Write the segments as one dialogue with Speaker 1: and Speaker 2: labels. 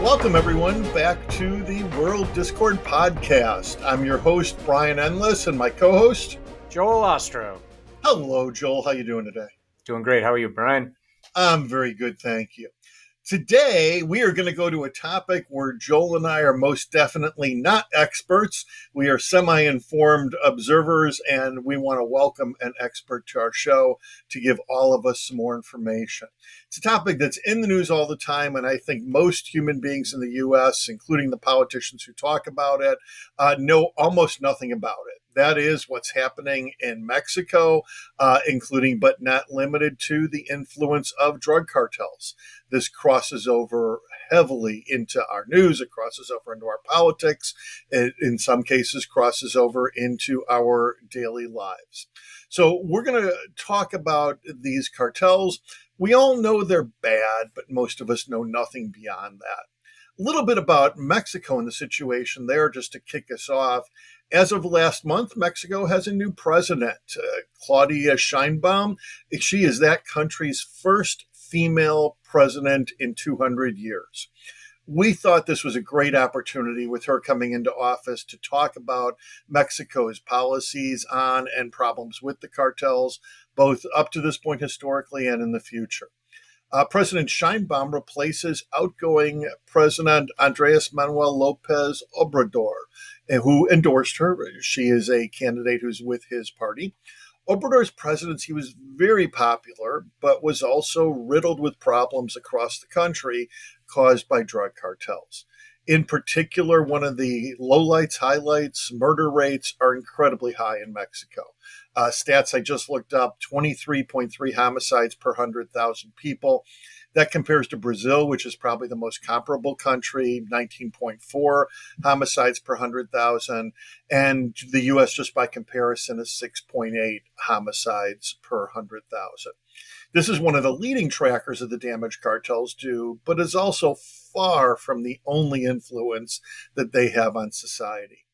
Speaker 1: Welcome, everyone, back to the World Discord Podcast. I'm your host, Brian Endless, and my co-host,
Speaker 2: Joel Ostrow.
Speaker 1: Hello, Joel. How you doing today?
Speaker 2: Doing great. How are you, Brian?
Speaker 1: I'm very good, thank you. Today, we are going to go to a topic where Joel and I are most definitely not experts. We are semi-informed observers, and we want to welcome an expert to our show to give all of us some more information. It's a topic that's in the news all the time, and I think most human beings in the U.S., including the politicians who talk about it, know almost nothing about it. That is what's happening in Mexico, including but not limited to the influence of drug cartels. This crosses over heavily into our news. It crosses over into our politics. It, in some cases, crosses over into our daily lives. So we're going to talk about these cartels. We all know they're bad, but most of us know nothing beyond that. A little bit about Mexico and the situation there, just to kick us off. As of last month, Mexico has a new president, Claudia Sheinbaum. She is that country's first female president in 200 years. We thought this was a great opportunity with her coming into office to talk about Mexico's policies on and problems with the cartels, both up to this point historically and in the future. President Sheinbaum replaces outgoing President Andres Manuel Lopez Obrador, who endorsed her. She is a candidate who's with his party. Obrador's presidency was very popular, but was also riddled with problems across the country caused by drug cartels. In particular, one of the lowlights, highlights, murder rates are incredibly high in Mexico. Stats I just looked up, 23.3 homicides per 100,000 people. That compares to Brazil, which is probably the most comparable country, 19.4 homicides per 100,000. And the U.S., just by comparison, is 6.8 homicides per 100,000. This is one of the leading trackers of the damage cartels do, but is also far from the only influence that they have on society.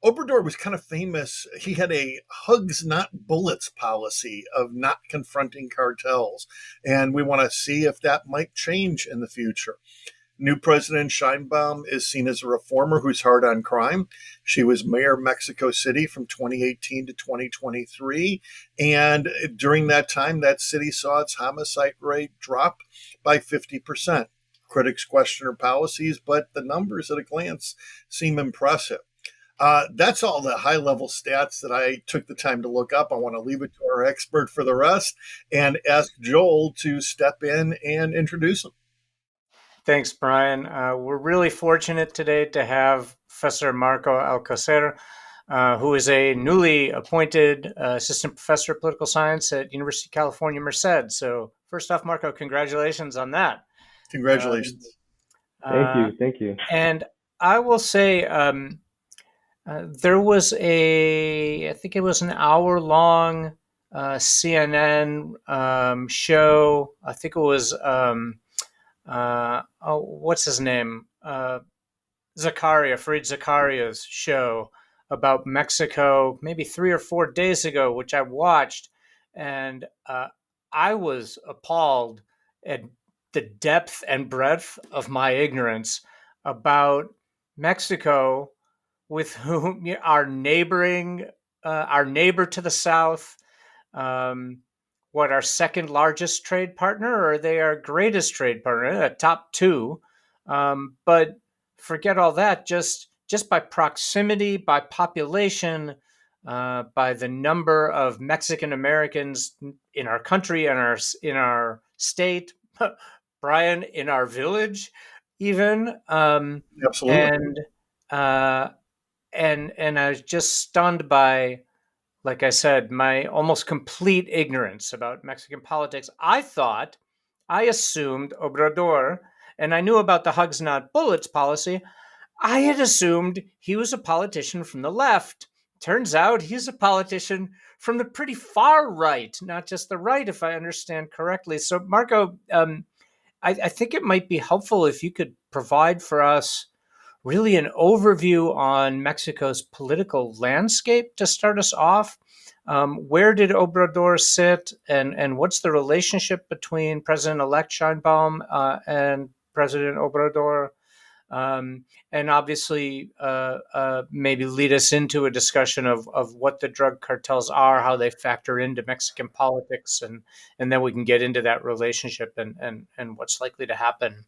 Speaker 1: Obrador was kind of famous. He had a hugs, not bullets policy of not confronting cartels. And we want to see if that might change in the future. New President Sheinbaum is seen as a reformer who's hard on crime. She was mayor of Mexico City from 2018 to 2023. And during that time, that city saw its homicide rate drop by 50%. Critics question her policies, but the numbers at a glance seem impressive. That's all the high-level stats that I took the time to look up. I want to leave it to our expert for the rest and ask Joel to step in and introduce him.
Speaker 2: Thanks, Brian. We're really fortunate today to have Professor Marco Alcocer, who is a newly appointed assistant professor of political science at University of California, Merced. So first off, Marco, congratulations on that.
Speaker 1: Congratulations.
Speaker 3: Thank you.
Speaker 2: And I will say, there was I think it was an hour-long CNN show. I think it was, what's his name? Fareed Zakaria's show about Mexico, maybe 3 or 4 days ago, which I watched. And I was appalled at the depth and breadth of my ignorance about Mexico, with whom our neighbor to the south, our second largest trade partner, or are they our greatest trade partner, top two? But forget all that. Just by proximity, by population, by the number of Mexican Americans in our country and in our state, Brian, in our village, even.
Speaker 1: Absolutely.
Speaker 2: And I was just stunned by, like I said, my almost complete ignorance about Mexican politics. I assumed Obrador, and I knew about the hugs not bullets policy. I had assumed he was a politician from the left. Turns out he's a politician from the pretty far right, not just the right, if I understand correctly. So, Marco, I think it might be helpful if you could provide for us really an overview on Mexico's political landscape to start us off. Where did Obrador sit, and what's the relationship between President-elect Sheinbaum and President Obrador? and obviously maybe lead us into a discussion of what the drug cartels are, how they factor into Mexican politics, and then we can get into that relationship and what's likely to happen.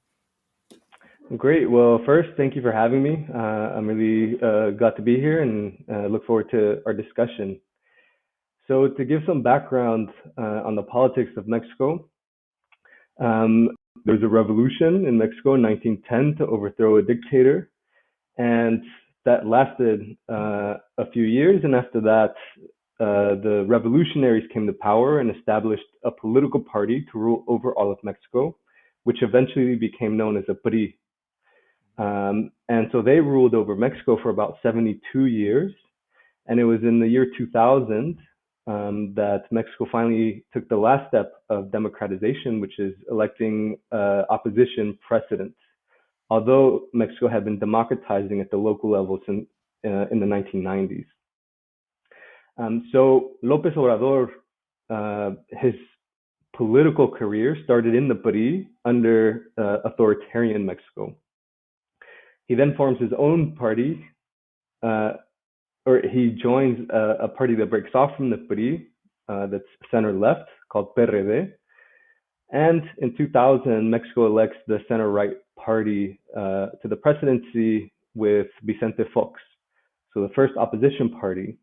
Speaker 3: Great. Well, first, thank you for having me. I'm really glad to be here and look forward to our discussion. So, to give some background on the politics of Mexico, um, there was a revolution in Mexico in 1910 to overthrow a dictator, and that lasted a few years. And after that, the revolutionaries came to power and established a political party to rule over all of Mexico, which eventually became known as a PRI. And so they ruled over Mexico for about 72 years. And it was in the year 2000 that Mexico finally took the last step of democratization, which is electing opposition president. Although Mexico had been democratizing at the local level since in the 1990s. So López Obrador, his political career started in the PRI under authoritarian Mexico. He then forms his own party, or he joins a party that breaks off from the PRI, that's center left, called PRD. And in 2000, Mexico elects the center right party to the presidency with Vicente Fox, so the first opposition party.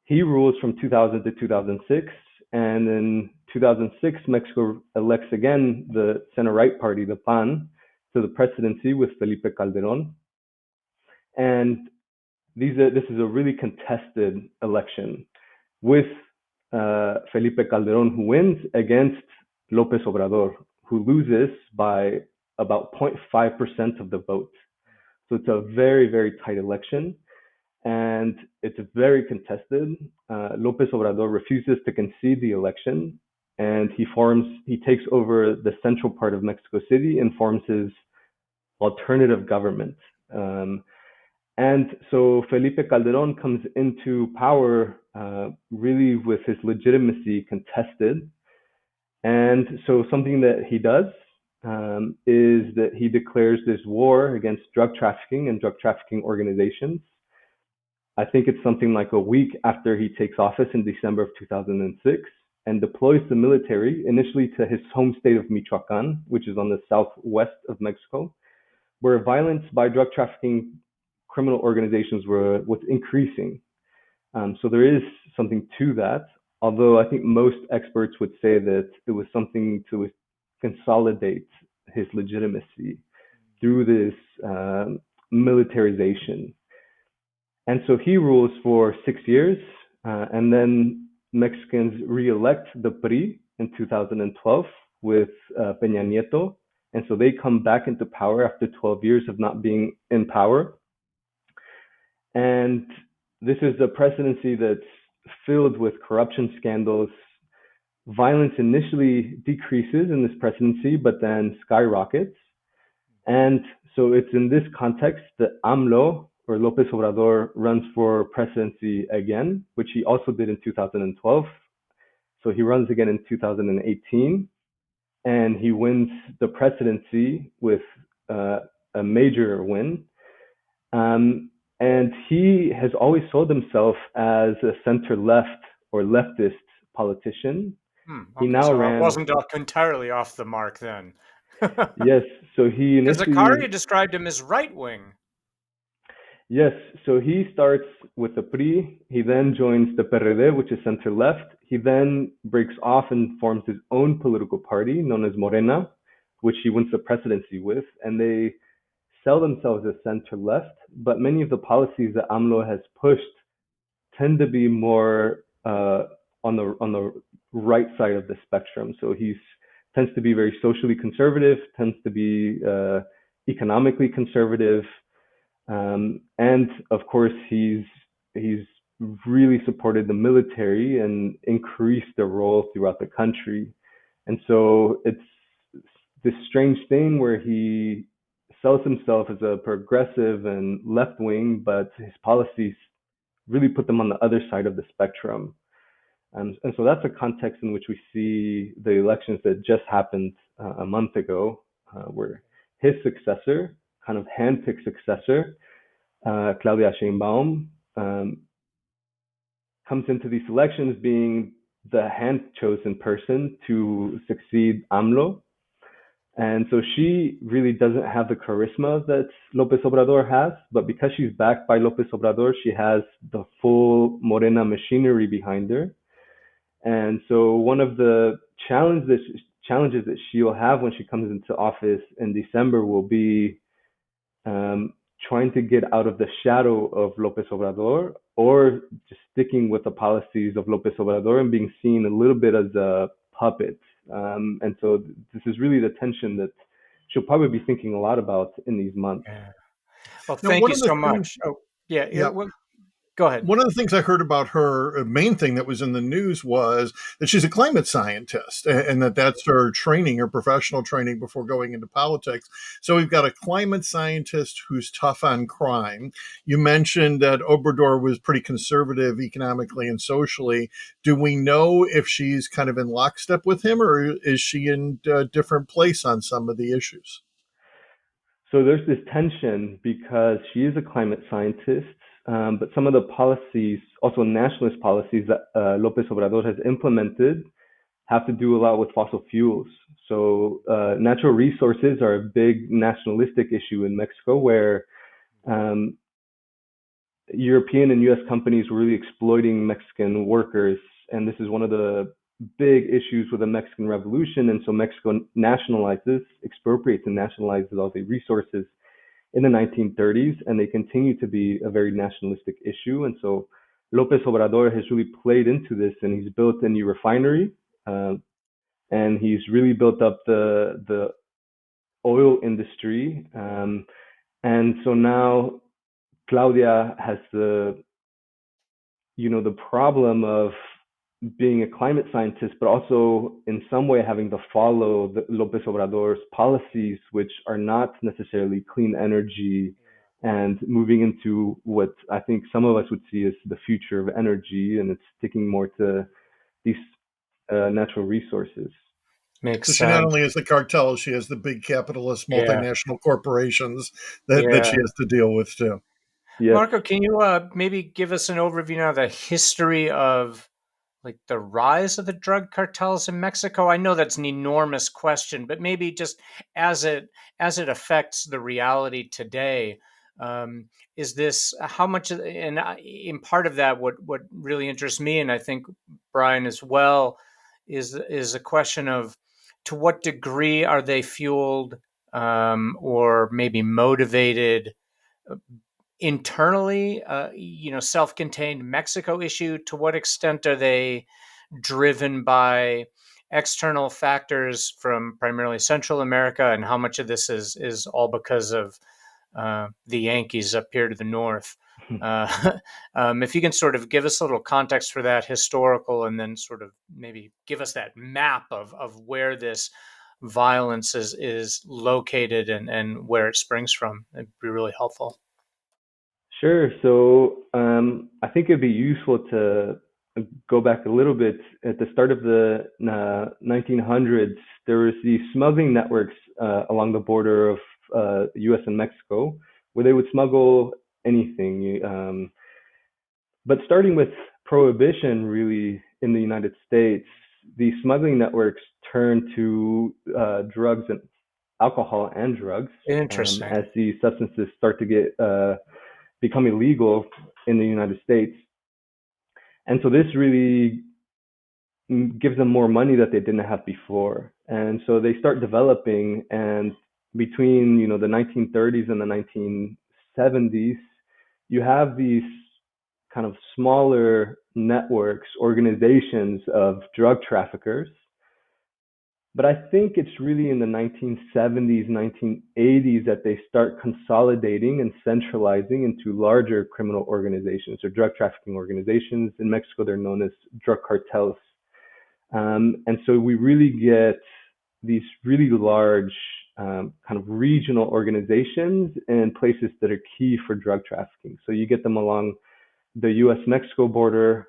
Speaker 3: He rules from 2000 to 2006, and in 2006, Mexico elects again the center-right party, the PAN, to the presidency with Felipe Calderón. And this is a really contested election with Felipe Calderón, who wins, against López Obrador, who loses by about 0.5% of the vote. So it's a very, very tight election. And it's very contested. López Obrador refuses to concede the election, and he takes over the central part of Mexico City and forms his alternative government. And so Felipe Calderón comes into power really with his legitimacy contested. And so something that he does is that he declares this war against drug trafficking and drug trafficking organizations. I think it's something like a week after he takes office in December of 2006, and deploys the military initially to his home state of Michoacán, which is on the southwest of Mexico, where violence by drug trafficking criminal organizations was increasing. So there is something to that, although I think most experts would say that it was something to consolidate his legitimacy through this militarization. And so he rules for 6 years, and then Mexicans re-elect the PRI in 2012 with Peña Nieto. And so they come back into power after 12 years of not being in power. And this is a presidency that's filled with corruption scandals. Violence initially decreases in this presidency, but then skyrockets. And so it's in this context that AMLO, or López Obrador, runs for presidency again, which he also did in 2012. So he runs again in 2018, and he wins the presidency with a major win. And he has always sold himself as a center-left or leftist politician.
Speaker 2: Okay,
Speaker 3: he now
Speaker 2: so
Speaker 3: ran.
Speaker 2: I wasn't entirely off the mark then.
Speaker 3: Yes, so he initially.
Speaker 2: Zakaria described him as right-wing.
Speaker 3: Yes, so he starts with the PRI, he then joins the PRD, which is center-left. He then breaks off and forms his own political party, known as Morena, which he wins the presidency with, and they sell themselves as center-left, but many of the policies that AMLO has pushed tend to be more on the right side of the spectrum. So he tends to be very socially conservative, tends to be economically conservative, and of course he's really supported the military and increased their role throughout the country. And so it's this strange thing where he sells himself as a progressive and left wing, but his policies really put them on the other side of the spectrum. And so that's a context in which we see the elections that just happened a month ago, where his successor, kind of handpicked successor, Claudia Sheinbaum, comes into these elections being the hand-chosen person to succeed AMLO. And so she really doesn't have the charisma that López Obrador has, but because she's backed by López Obrador, she has the full Morena machinery behind her. And so one of the challenges that she'll have when she comes into office in December will be trying to get out of the shadow of López Obrador, or just sticking with the policies of López Obrador and being seen a little bit as a puppet. And so this is really the tension that she'll probably be thinking a lot about in these months.
Speaker 2: Yeah. Well,
Speaker 1: Now,
Speaker 2: thank you so much. Oh, yeah.
Speaker 1: yeah,
Speaker 2: Well, go ahead.
Speaker 1: one of the things I heard about her, main thing that was in the news was that she's a climate scientist, and that's her training, her professional training before going into politics. So we've got a climate scientist who's tough on crime. You mentioned that Obrador was pretty conservative economically and socially. Do we know if she's kind of in lockstep with him, or is she in a different place on some of the issues?
Speaker 3: So there's this tension because she is a climate scientist, but some of the policies, also nationalist policies that López Obrador has implemented, have to do a lot with fossil fuels. So natural resources are a big nationalistic issue in Mexico, where European and US companies were really exploiting Mexican workers. And this is one of the big issues with the Mexican Revolution. And so Mexico expropriates and nationalizes all the resources in the 1930s, and they continue to be a very nationalistic issue. And so López Obrador has really played into this, and he's built a new refinery, and he's really built up the oil industry. And so now Claudia has the problem of being a climate scientist, but also in some way having to follow the López Obrador's policies, which are not necessarily clean energy, and moving into what I think some of us would see as the future of energy, and it's sticking more to these natural resources.
Speaker 2: Makes
Speaker 1: So she not
Speaker 2: sense.
Speaker 1: only has the cartels, she has the big capitalist
Speaker 2: Yeah.
Speaker 1: multinational corporations that
Speaker 2: Yeah.
Speaker 1: she has to deal with too.
Speaker 3: Yes.
Speaker 2: Marco, can you maybe give us an overview now of the history of like the rise of the drug cartels in Mexico? I know that's an enormous question, but maybe just as it affects the reality today, is this how much? And in part of that, what really interests me, and I think Brian as well, is a question of to what degree are they fueled or maybe motivated internally, self-contained Mexico issue? To what extent are they driven by external factors from primarily Central America, and how much of this is all because of the Yankees up here to the north? If you can sort of give us a little context for that historical, and then sort of maybe give us that map of where this violence is located and where it springs from, it'd be really helpful.
Speaker 3: Sure. So I think it'd be useful to go back a little bit. At the start of the 1900s, there was these smuggling networks along the border of U.S. and Mexico, where they would smuggle anything. But starting with prohibition, really, in the United States, these smuggling networks turned to drugs and alcohol and drugs
Speaker 2: Interesting.
Speaker 3: as these substances start to get become illegal in the United States. And so this really gives them more money that they didn't have before. And so they start developing, and between the 1930s and the 1970s, you have these kind of smaller networks, organizations of drug traffickers. But I think it's really in the 1970s, 1980s that they start consolidating and centralizing into larger criminal organizations or drug trafficking organizations. In Mexico, they're known as drug cartels. And so we really get these really large kind of regional organizations in places that are key for drug trafficking. So you get them along the US-Mexico border,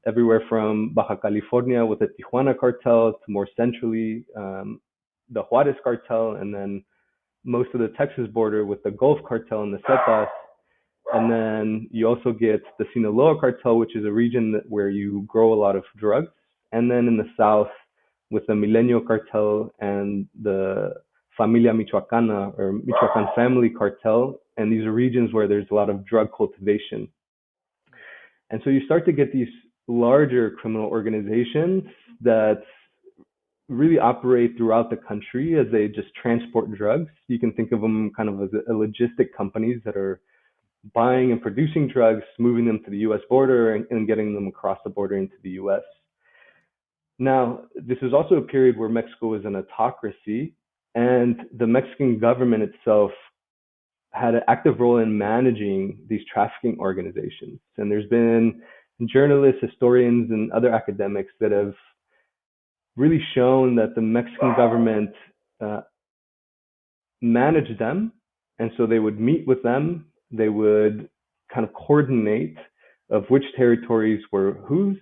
Speaker 3: everywhere from Baja California with the Tijuana cartel to more centrally, the Juarez cartel, and then most of the Texas border with the Gulf Cartel and the Zetas. And then you also get the Sinaloa Cartel, which is a region where you grow a lot of drugs. And then in the south with the Milenio Cartel and the Familia Michoacana or Michoacan Family Cartel. And these are regions where there's a lot of drug cultivation. And so you start to get these larger criminal organizations that really operate throughout the country as they just transport drugs. You can think of them kind of as a logistic companies that are buying and producing drugs, moving them to the US border and getting them across the border into the US. Now, this is also a period where Mexico was an autocracy, and the Mexican government itself had an active role in managing these trafficking organizations. And there's been journalists, historians, and other academics that have really shown that the Mexican government managed them. And so they would meet with them, they would kind of coordinate of which territories were whose,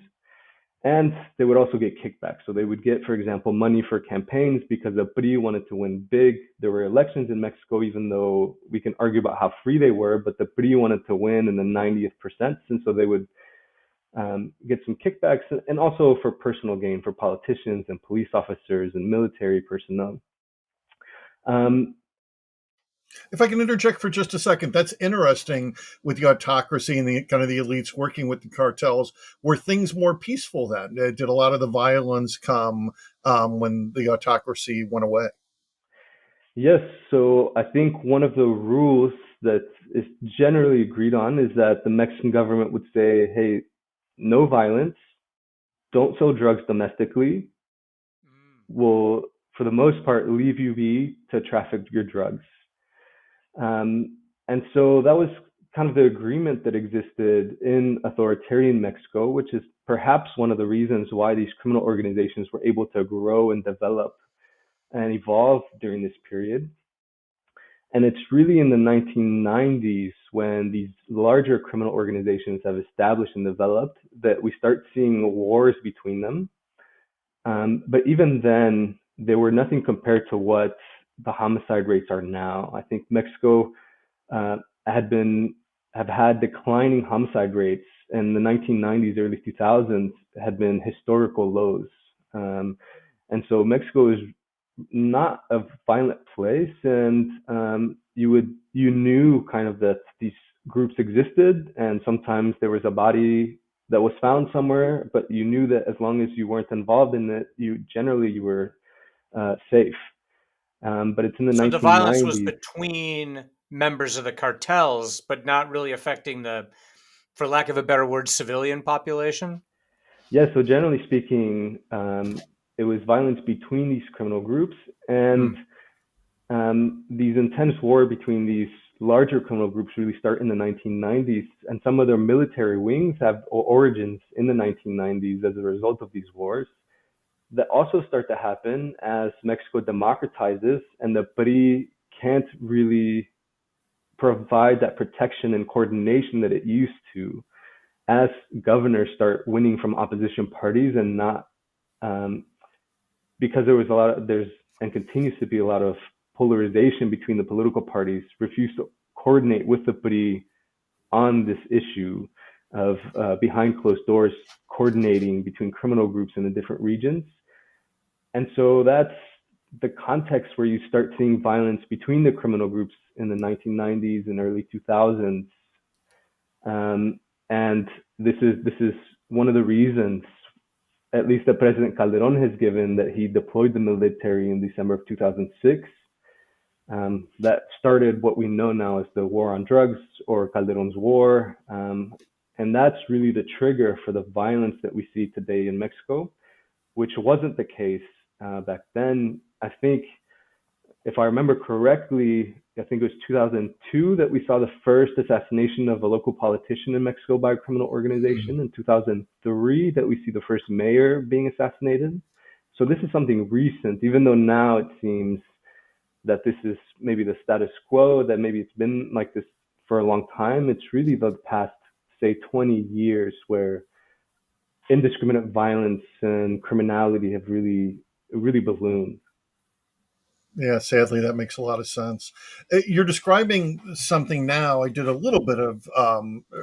Speaker 3: and they would also get kickbacks. So they would get, for example, money for campaigns because the PRI wanted to win big. There were elections in Mexico, even though we can argue about how free they were, but the PRI wanted to win in the 90th percent. And so they would get some kickbacks, and also for personal gain for politicians and police officers and military personnel.
Speaker 1: If I can interject for just a second, that's interesting with the autocracy and the kind of the elites working with the cartels. Were things more peaceful then? Did a lot of the violence come when the autocracy went away?
Speaker 3: Yes, so I think one of the rules that is generally agreed on is that the Mexican government would say, hey, no violence, don't sell drugs domestically. We'll, for the most part, leave you be to traffic your drugs. And so that was kind of the agreement that existed in authoritarian Mexico, which is perhaps one of the reasons why these criminal organizations were able to grow and develop and evolve during this period. And it's really in the 1990s when these larger criminal organizations have established and developed that we start seeing wars between them. But even then, they were nothing compared to what the homicide rates are now. I think Mexico have had declining homicide rates, and the 1990s, early 2000s had been historical lows. And so Mexico is not a violent place, and you knew kind of that these groups existed, and sometimes there was a body that was found somewhere, but you knew that as long as you weren't involved in it, you were safe. But it's in the
Speaker 2: So the violence was
Speaker 3: 1990s.
Speaker 2: between members of the cartels, but not really affecting the, for lack of a better word, civilian population?
Speaker 3: Yeah, so generally speaking, it was violence between these criminal groups, and these intense war between these larger criminal groups really start in the 1990s, and some of their military wings have origins in the 1990s as a result of these wars that also start to happen as Mexico democratizes and the PRI can't really provide that protection and coordination that it used to as governors start winning from opposition parties and not because there's and continues to be a lot of polarization between the political parties, refuse to coordinate with the PRI on this issue of behind closed doors coordinating between criminal groups in the different regions. And so that's the context where you start seeing violence between the criminal groups in the 1990s and early 2000s. And this is one of the reasons, at least that President Calderon has given, that he deployed the military in December of 2006. That started what we know now as the war on drugs, or Calderon's war. And that's really the trigger for the violence that we see today in Mexico, which wasn't the case back then. I think, if I remember correctly, I think it was 2002 that we saw the first assassination of a local politician in Mexico by a criminal organization. In 2003 that we see the first mayor being assassinated. So this is something recent, even though now it seems that this is maybe the status quo, that maybe it's been like this for a long time. It's really the past, say, 20 years where indiscriminate violence and criminality have really ballooned.
Speaker 1: Yeah, sadly, that makes a lot of sense. You're describing something now. I did a little bit of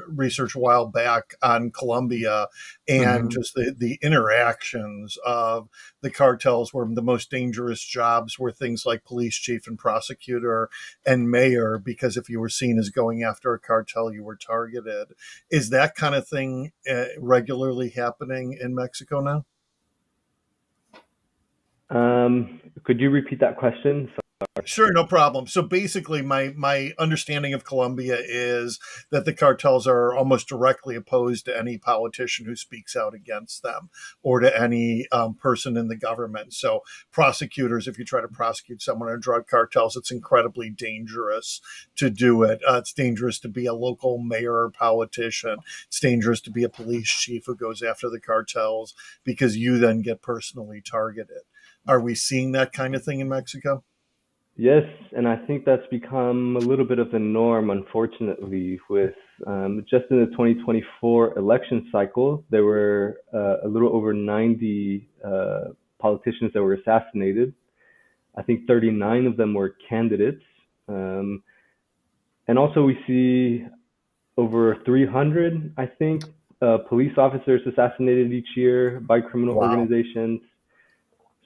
Speaker 1: research a while back on Colombia and
Speaker 2: Hmm.
Speaker 1: just the interactions of the cartels, where the most dangerous jobs were things like police chief and prosecutor and mayor, because if you were seen as going after a cartel, you were targeted. Is that kind of thing regularly happening in Mexico now?
Speaker 3: Could you repeat that question?
Speaker 1: Sure, no problem. So basically, my understanding of Colombia is that the cartels are almost directly opposed to any politician who speaks out against them, or to any person in the government. So prosecutors, if you try to prosecute someone in drug cartels, it's incredibly dangerous to do it. It's dangerous to be a local mayor or politician. It's dangerous to be a police chief who goes after the cartels, because you then get personally targeted. Are we seeing that kind of thing in Mexico?
Speaker 3: Yes, and I think that's become a little bit of the norm, unfortunately, with just in the 2024 election cycle, there were a little over 90 politicians that were assassinated. I think 39 of them were candidates. Um, and also, we see over 300, I think, police officers assassinated each year by criminal
Speaker 1: Wow.
Speaker 3: organizations.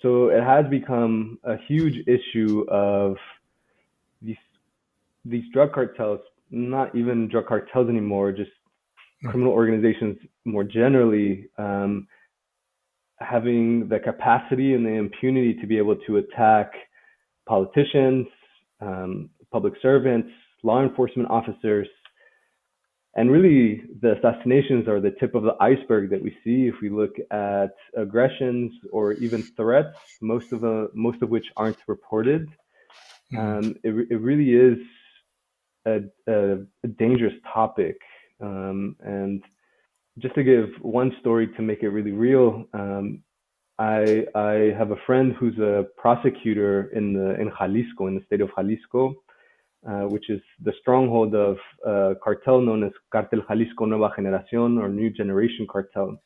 Speaker 3: So it has become a huge issue of these these drug cartels, not even drug cartels anymore, just criminal organizations more generally, having the capacity and the impunity to be able to attack politicians, public servants, law enforcement officers. And really, the assassinations are the tip of the iceberg that we see if we look at aggressions or even threats, most of which aren't reported. It really is a dangerous topic. And just to give one story to make it really real, I have a friend who's a prosecutor in Jalisco, in the state of Jalisco, which is the stronghold of a cartel known as Cartel Jalisco Nueva Generación, or New Generation Cartel.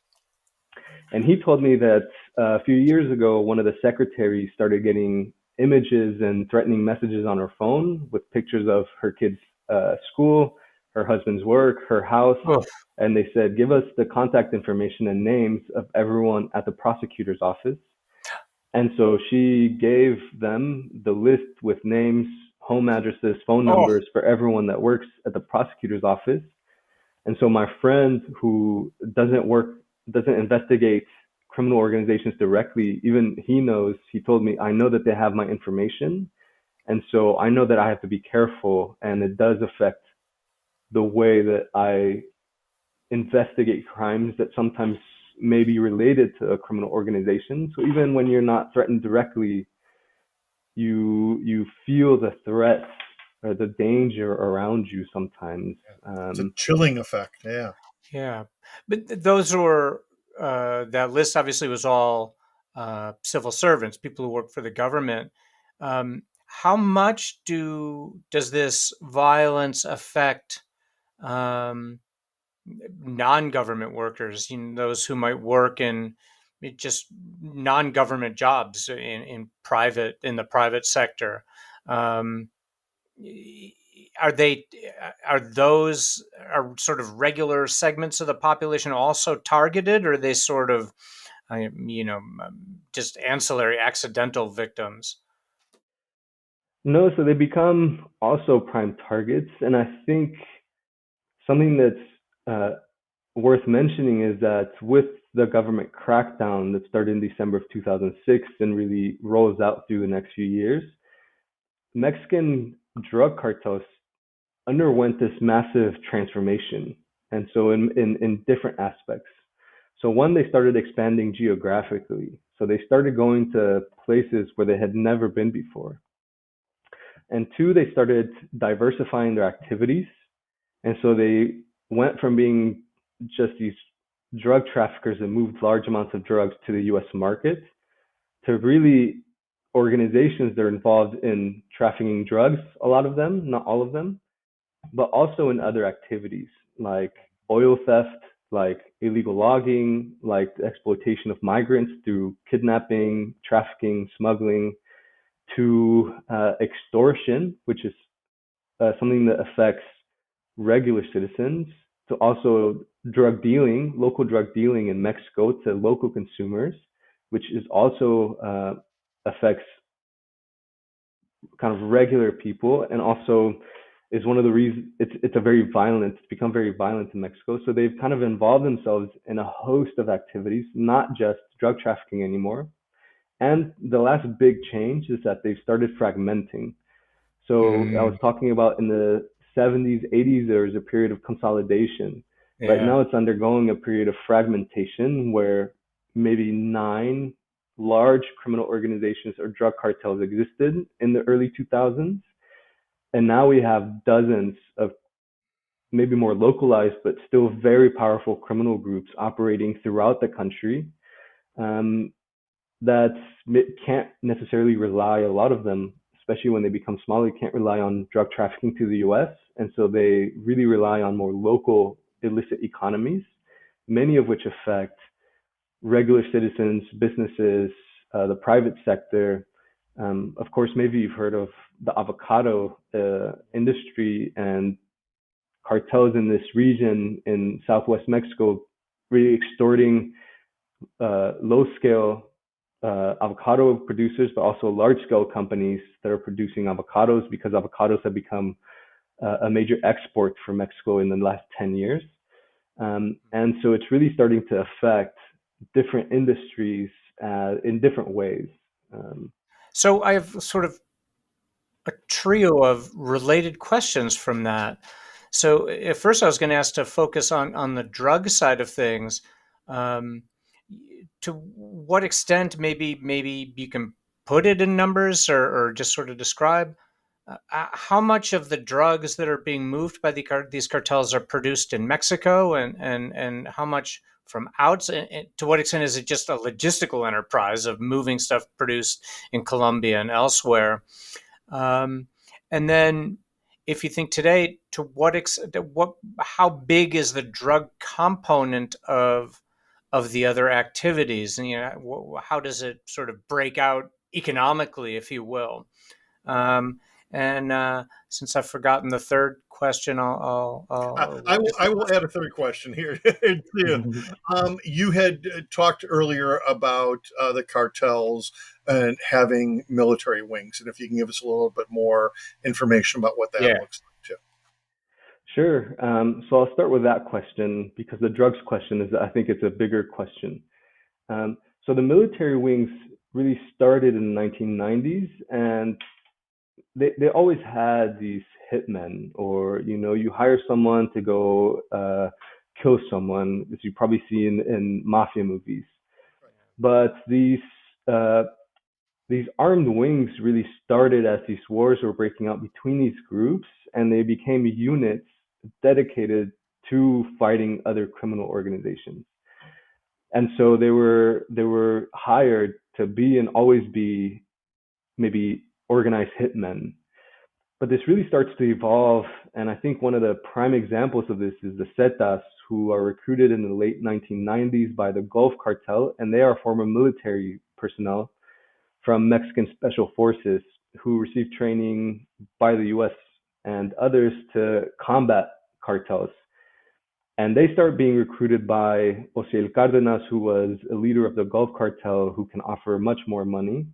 Speaker 3: And he told me that a few years ago, one of the secretaries started getting images and threatening messages on her phone with pictures of her kids' school, her husband's work, her house.
Speaker 2: Oh,
Speaker 3: And they said, give us the contact information and names of everyone at the prosecutor's office. And so she gave them the list with names, home addresses, phone
Speaker 2: oh,
Speaker 3: numbers for everyone that works at the prosecutor's office. And so my friend who doesn't investigate criminal organizations directly, even he knows, he told me, I know that they have my information. And so I know that I have to be careful, and it does affect the way that I investigate crimes that sometimes may be related to a criminal organization. So even when you're not threatened directly, you feel the threat or the danger around you sometimes.
Speaker 1: It's a chilling effect. Yeah.
Speaker 2: yeah. But those were that list obviously was all civil servants, people who work for the government. How much does this violence affect um, non-government workers? You know, those who might work in just non-government jobs in the private sector. Um, are they are sort of regular segments of the population also targeted, or are they sort of just ancillary accidental victims?
Speaker 3: No, so they become also prime targets. And I think something that's worth mentioning is that with the government crackdown that started in December of 2006 and really rolls out through the next few years, Mexican drug cartels underwent this massive transformation. And so in different aspects. So one, they started expanding geographically. So they started going to places where they had never been before. And two, they started diversifying their activities. And so they went from being just these drug traffickers that moved large amounts of drugs to the US market to really organizations that are involved in trafficking drugs, a lot of them, not all of them, but also in other activities like oil theft, like illegal logging, like the exploitation of migrants through kidnapping, trafficking, smuggling, to extortion, which is something that affects regular citizens, to also drug dealing, local drug dealing in Mexico to local consumers, which is also affects kind of regular people, and also is one of the reasons it's become very violent in Mexico. So they've kind of involved themselves in a host of activities, not just drug trafficking anymore. And the last big change is that they've started fragmenting. So I was
Speaker 2: Mm,
Speaker 3: talking about in the 70s, 80s, there was a period of consolidation. Right
Speaker 2: yeah.
Speaker 3: now, it's undergoing a period of fragmentation where maybe 9 large criminal organizations or drug cartels existed in the early 2000s. And now we have dozens of maybe more localized, but still very powerful criminal groups operating throughout the country. Um, that can't necessarily rely, a lot of them, especially when they become smaller, can't rely on drug trafficking to the US. And so they really rely on more local illicit economies, many of which affect regular citizens, businesses, the private sector. Of course, maybe you've heard of the avocado industry and cartels in this region in Southwest Mexico, really extorting low scale avocado producers, but also large scale companies that are producing avocados, because avocados have become a major export for Mexico in the last 10 years. And so it's really starting to affect different industries in different ways. Um,
Speaker 2: So I have sort of a trio of related questions from that. So at first, I was going to ask to focus on the drug side of things. Um, to what extent, maybe you can put it in numbers, or just sort of describe how much of the drugs that are being moved by these cartels are produced in Mexico, and how much from outside. And to what extent is it just a logistical enterprise of moving stuff produced in Colombia and elsewhere? Um, and then, if you think today, to how big is the drug component of the other activities, and how does it sort of break out economically, if you will? Um, and since I've forgotten the third question,
Speaker 1: I will add a third question here too. You had talked earlier about the cartels and having military wings, and if you can give us a little bit more information about what that
Speaker 2: yeah.
Speaker 1: looks like too.
Speaker 3: Sure. So I'll start with that question because the drugs question is, I think it's a bigger question. So the military wings really started in the 1990s, and they always had these hitmen, or you hire someone to go kill someone, as you probably see in mafia movies. But uh, these armed wings really started as these wars were breaking out between these groups, and they became units dedicated to fighting other criminal organizations. And so they were hired to be and always be maybe organized hitmen. But this really starts to evolve, and I think one of the prime examples of this is the Zetas, who are recruited in the late 1990s by the Gulf Cartel, and they are former military personnel from Mexican special forces who received training by the US and others to combat cartels. And they start being recruited by Ociel Cardenas, who was a leader of the Gulf Cartel, who can offer much more money.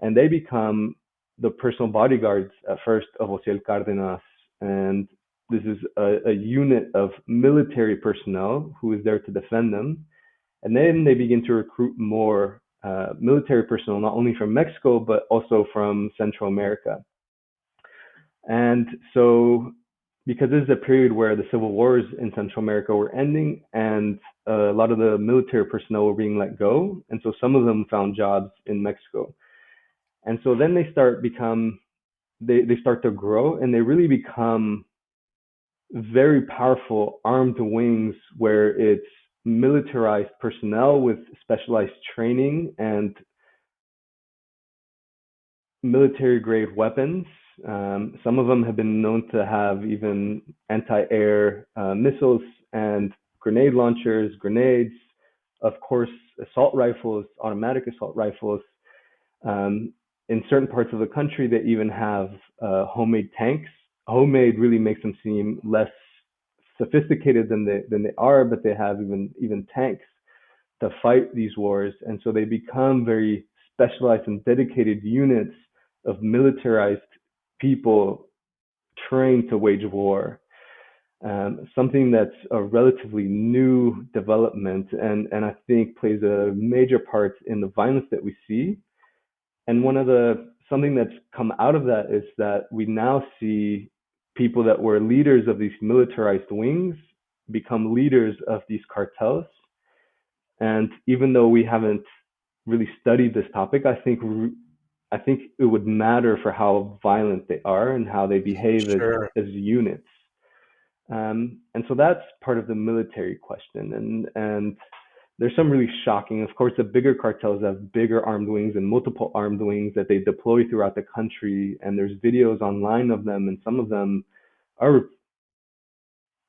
Speaker 3: And they become the personal bodyguards at first of Ociel Cardenas. And this is a unit of military personnel who is there to defend them. And then they begin to recruit more military personnel, not only from Mexico, but also from Central America. And so, because this is a period where the civil wars in Central America were ending, and a lot of the military personnel were being let go, and so some of them found jobs in Mexico. And so then they start to grow, and they really become very powerful armed wings, where it's militarized personnel with specialized training and military grade weapons. Some of them have been known to have even anti-air missiles and grenade launchers, grenades, of course, assault rifles, automatic assault rifles. Um, in certain parts of the country, they even have homemade tanks. Homemade really makes them seem less sophisticated than they are, but they have even tanks to fight these wars, and so they become very specialized and dedicated units of militarized people trained to wage war. Something that's a relatively new development, and I think plays a major part in the violence that we see. And something that's come out of that is that we now see people that were leaders of these militarized wings become leaders of these cartels. And even though we haven't really studied this topic, I think it would matter for how violent they are and how they behave
Speaker 2: Sure.
Speaker 3: as units. And so that's part of the military question. And there's some really shocking. Of course, the bigger cartels have bigger armed wings and multiple armed wings that they deploy throughout the country. And there's videos online of them, and some of them are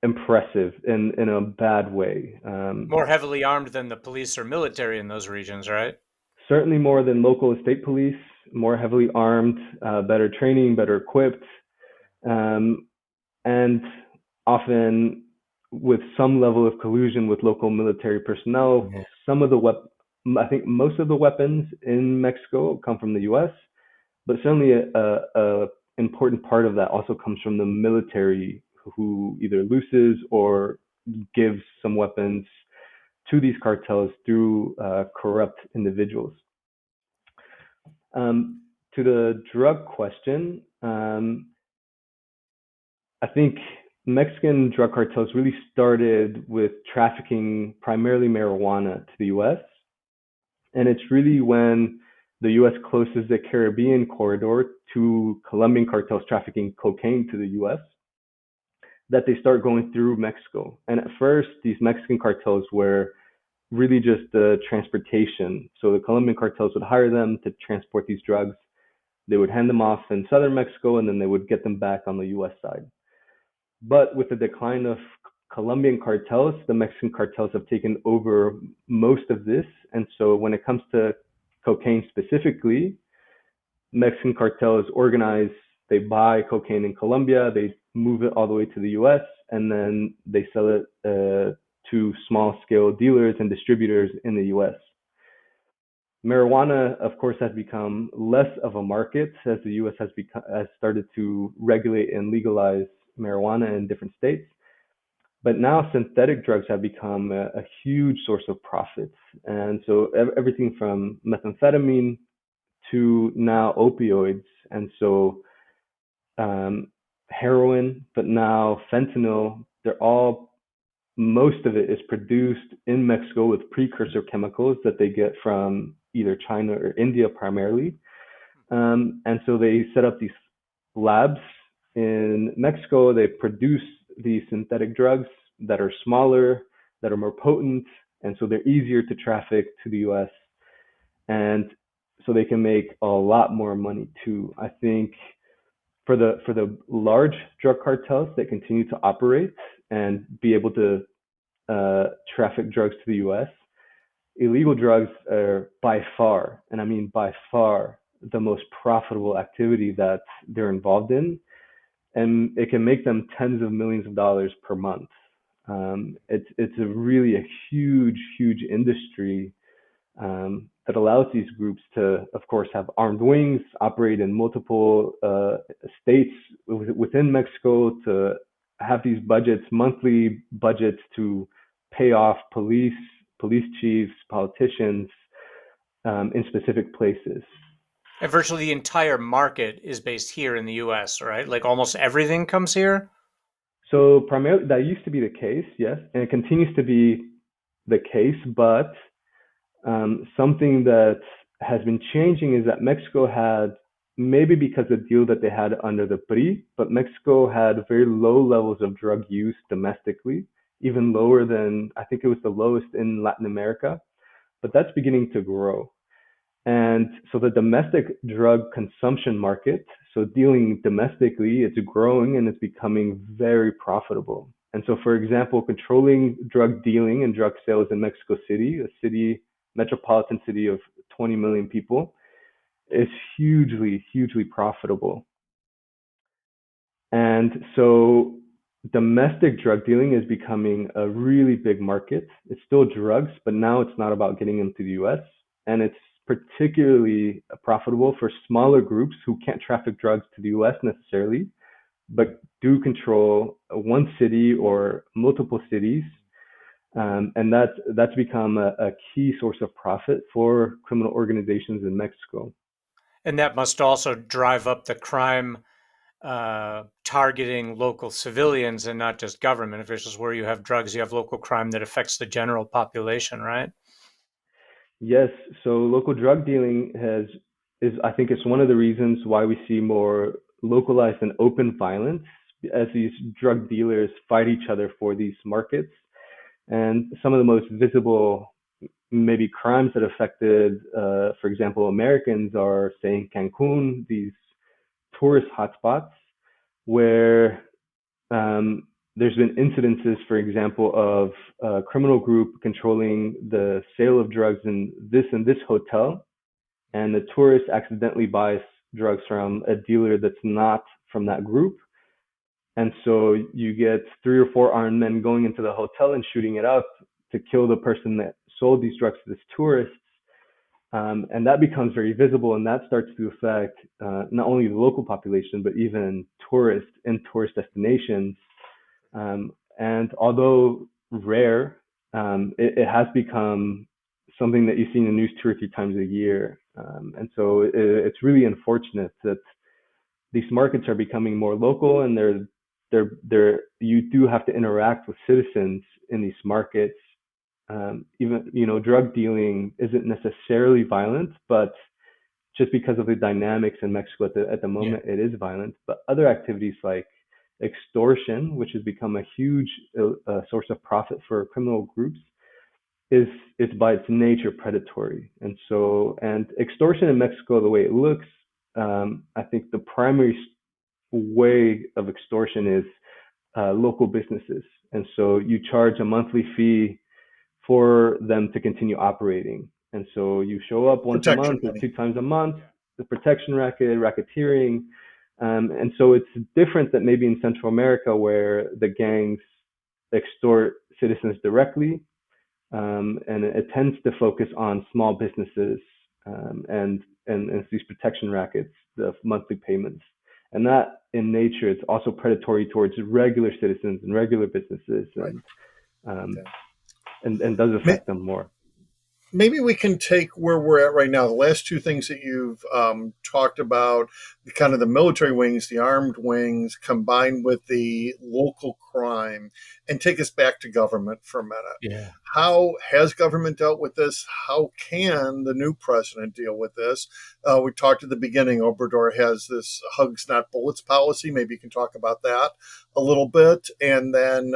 Speaker 3: impressive in a bad way.
Speaker 2: More heavily armed than the police or military in those regions, right?
Speaker 3: Certainly more than local and state police, more heavily armed, better training, better equipped, and often with some level of collusion with local military personnel.
Speaker 2: Yeah.
Speaker 3: I think most of the weapons in Mexico come from the U.S., but certainly a important part of that also comes from the military, who either looses or gives some weapons to these cartels through corrupt individuals. To the drug question, I think Mexican drug cartels really started with trafficking primarily marijuana to the US. And it's really when the US closes the Caribbean corridor to Colombian cartels trafficking cocaine to the US that they start going through Mexico. And at first, these Mexican cartels were really just the transportation. So the Colombian cartels would hire them to transport these drugs. They would hand them off in southern Mexico, and then they would get them back on the US side. But with the decline of Colombian cartels, the Mexican cartels have taken over most of this. And so when it comes to cocaine specifically, Mexican cartels organize, they buy cocaine in Colombia, they move it all the way to the US, and then they sell it to small scale dealers and distributors in the US. Marijuana, of course, has become less of a market as the US has started to regulate and legalize marijuana in different states. But now synthetic drugs have become a huge source of profits. And so everything from methamphetamine to now opioids. And so heroin, but now fentanyl, most of it is produced in Mexico with precursor chemicals that they get from either China or India primarily. And so they set up these labs in Mexico. They produce these synthetic drugs that are smaller, that are more potent, and so they're easier to traffic to the US. And so they can make a lot more money too. I think for the large drug cartels that continue to operate and be able to traffic drugs to the US, illegal drugs are by far, and I mean by far, the most profitable activity that they're involved in. And it can make them tens of millions of dollars per month. It's really a huge industry that allows these groups to, of course, have armed wings, operate in multiple states within Mexico, to have these monthly budgets to pay off police chiefs, politicians in specific places.
Speaker 2: And virtually the entire market is based here in the US, right? Like almost everything comes here?
Speaker 3: So primarily, that used to be the case, yes, and it continues to be the case. But something that has been changing is that Mexico had, maybe because of the deal that they had under the PRI, but Mexico had very low levels of drug use domestically, even lower than, I think it was the lowest in Latin America. But that's beginning to grow. And so the domestic drug consumption market, so dealing domestically, it's growing and it's becoming very profitable. And so, for example, controlling drug dealing and drug sales in Mexico City, metropolitan city of 20 million people, is hugely profitable. And so domestic drug dealing is becoming a really big market. It's still drugs, but now it's not about getting them to the US. And it's particularly profitable for smaller groups who can't traffic drugs to the US necessarily, but do control one city or multiple cities. And that's become a key source of profit for criminal organizations in Mexico.
Speaker 2: And that must also drive up the crime targeting local civilians and not just government officials. Where you have drugs, you have local crime that affects the general population, right?
Speaker 3: Yes, so local drug dealing is I think it's one of the reasons why we see more localized and open violence as these drug dealers fight each other for these markets. And some of the most visible maybe crimes that affected, for example, Americans are, say, in Cancun, these tourist hotspots where there's been incidences, for example, of a criminal group controlling the sale of drugs in this hotel, and the tourist accidentally buys drugs from a dealer that's not from that group. And so you get 3 or 4 armed men going into the hotel and shooting it up to kill the person that sold these drugs to this tourist. And that becomes very visible, and that starts to affect not only the local population, but even tourists in tourist destinations. And although rare, it has become something that you see in the news 2 or 3 times a year. And so it's really unfortunate that these markets are becoming more local, and you do have to interact with citizens in these markets. Even drug dealing isn't necessarily violent, but just because of the dynamics in Mexico at the moment, it is violent. But other activities like extortion, which has become a huge source of profit for criminal groups, is by its nature predatory. And extortion in Mexico, the way it looks, I think the primary way of extortion is local businesses. And so you charge a monthly fee for them to continue operating. And so you show up once a
Speaker 1: Protection
Speaker 3: month or
Speaker 1: money.
Speaker 3: 2 times a month, the protection racket, racketeering. And so it's different than maybe in Central America where the gangs extort citizens directly. And it tends to focus on small businesses and these protection rackets, the monthly payments. And that in nature, it's also predatory towards regular citizens and regular businesses,
Speaker 1: Right.
Speaker 3: um,
Speaker 1: Okay.
Speaker 3: and does affect them more.
Speaker 1: Maybe we can take where we're at right now. The last two things that you've talked about, the kind of the military wings, the armed wings, combined with the local crime, and take us back to government for a minute.
Speaker 2: Yeah.
Speaker 1: How has government dealt with this? How can the new president deal with this? We talked at the beginning, Obrador has this hugs, not bullets policy. Maybe you can talk about that a little bit. And then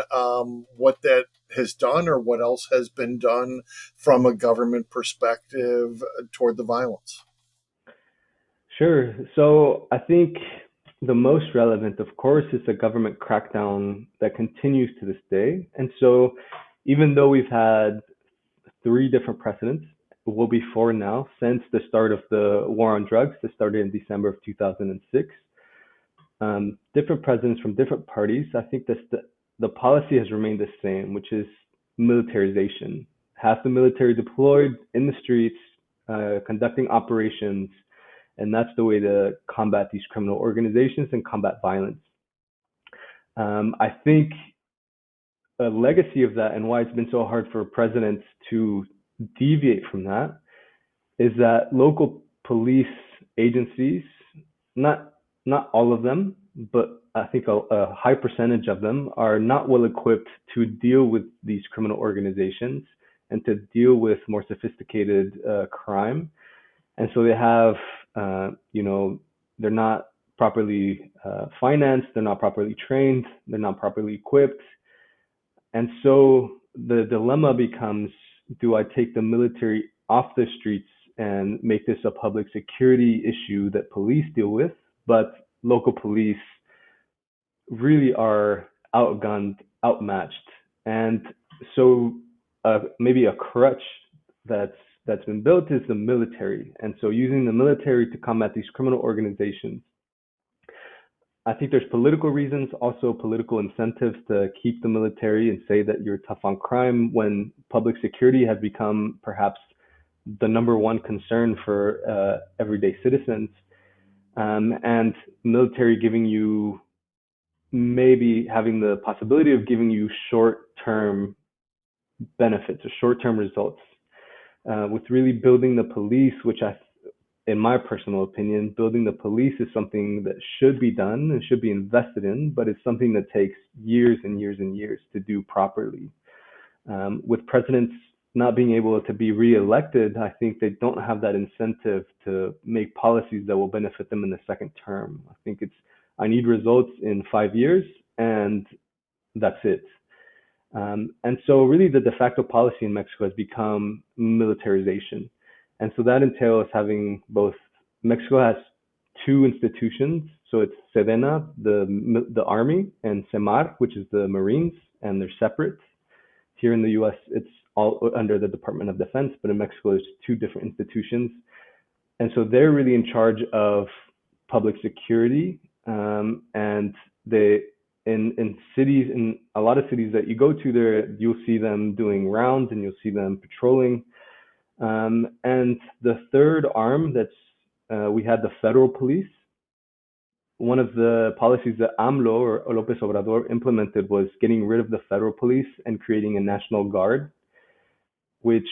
Speaker 1: what that has done or what else has been done from a government perspective toward the violence.
Speaker 3: Sure. So I think the most relevant, of course, is the government crackdown that continues to this day. And so even though we've had 3 different presidents, it will be 4 now, since the start of the war on drugs that started in December of 2006. Different presidents from different parties. I think the policy has remained the same, which is militarization. Have the military deployed in the streets, conducting operations, and that's the way to combat these criminal organizations and combat violence. I think a legacy of that, and why it's been so hard for presidents to deviate from that, is that local police agencies, not all of them, but I think a high percentage of them, are not well equipped to deal with these criminal organizations and to deal with more sophisticated crime. And so they have, they're not properly financed, they're not properly trained, they're not properly equipped. And so the dilemma becomes, do I take the military off the streets and make this a public security issue that police deal with? But local police really are outgunned, outmatched. And so maybe a crutch that's that's been built is the military. And so using the military to combat these criminal organizations. I think there's political reasons, also political incentives to keep the military and say that you're tough on crime when public security has become perhaps the number one concern for everyday citizens. And military giving you maybe having the possibility of giving you short-term benefits or short-term results. With really building the police, which in my personal opinion, building the police is something that should be done and should be invested in, but it's something that takes years and years and years to do properly. With presidents not being able to be reelected, I think they don't have that incentive to make policies that will benefit them in the second term. I think I need results in 5 years, and that's it. And so really the de facto policy in Mexico has become militarization. And so that entails having Mexico has two institutions. So it's Sedena, the army, and Semar, which is the Marines, and they're separate. Here in the US, it's all under the Department of Defense, but in Mexico, there's two different institutions. And so they're really in charge of public security. And in cities, in a lot of cities that you go to there, you'll see them doing rounds and you'll see them patrolling. And the third arm we had the federal police. One of the policies that AMLO or López Obrador implemented was getting rid of the federal police and creating a national guard, which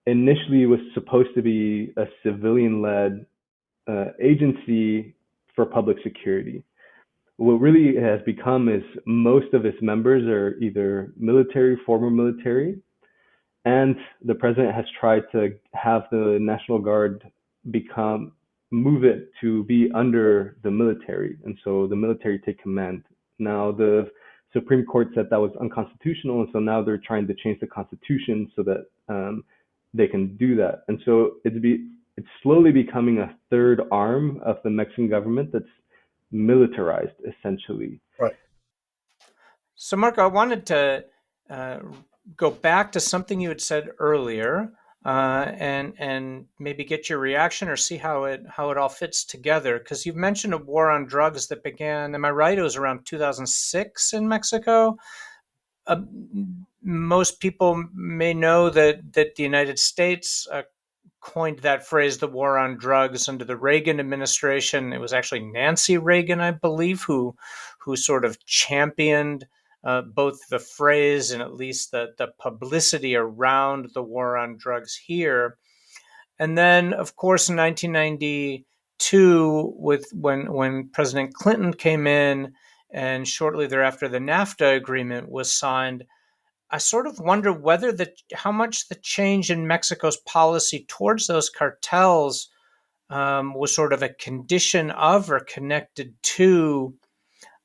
Speaker 3: initially was supposed to be a civilian-led agency for public security. What really has become is most of its members are either military, former military, and the president has tried to have the National Guard move it to be under the military. And so the military take command. Now the Supreme Court said that was unconstitutional. And so now they're trying to change the constitution so that they can do that. And so it's slowly becoming a third arm of the Mexican government that's militarized, essentially.
Speaker 1: Right.
Speaker 2: So, Marco, I wanted to go back to something you had said earlier, and maybe get your reaction or see how it all fits together. Because you've mentioned a war on drugs that began. Am I right? It was around 2006 in Mexico. Most people may know that the United States coined that phrase, the war on drugs, under the Reagan administration. It was actually Nancy Reagan, I believe, who sort of championed both the phrase and at least the publicity around the war on drugs here. And then, of course, in 1992, when President Clinton came in, and shortly thereafter the NAFTA agreement was signed, I sort of wonder how much the change in Mexico's policy towards those cartels was sort of a condition of or connected to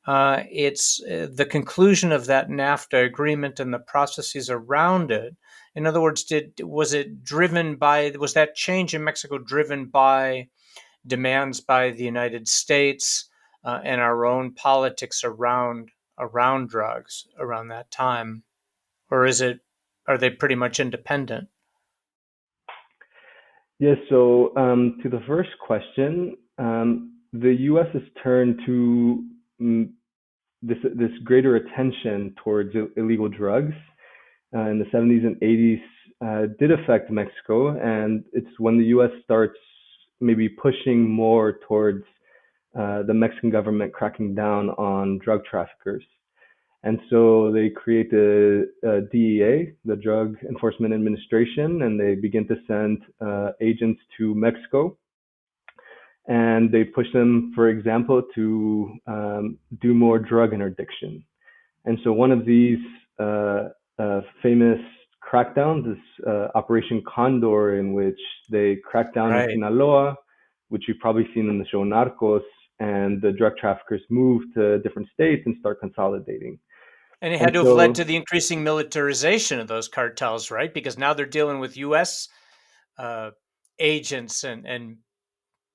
Speaker 2: the conclusion of that NAFTA agreement and the processes around it. In other words, was that change in Mexico driven by demands by the United States and our own politics around drugs around that time? Or are they pretty much independent?
Speaker 3: Yes, so to the first question, the U.S. has turned to this greater attention towards illegal drugs in the 70s and 80s did affect Mexico, and it's when the U.S. starts maybe pushing more towards the Mexican government cracking down on drug traffickers. And so they create the DEA, the Drug Enforcement Administration, and they begin to send agents to Mexico. And they push them, for example, to do more drug interdiction. And so one of these famous crackdowns is Operation Condor, in which they crack down in Sinaloa, which you've probably seen in the show Narcos, and the drug traffickers move to different states and start consolidating.
Speaker 2: And it had to have led to the increasing militarization of those cartels, right? Because now they're dealing with U.S. Agents and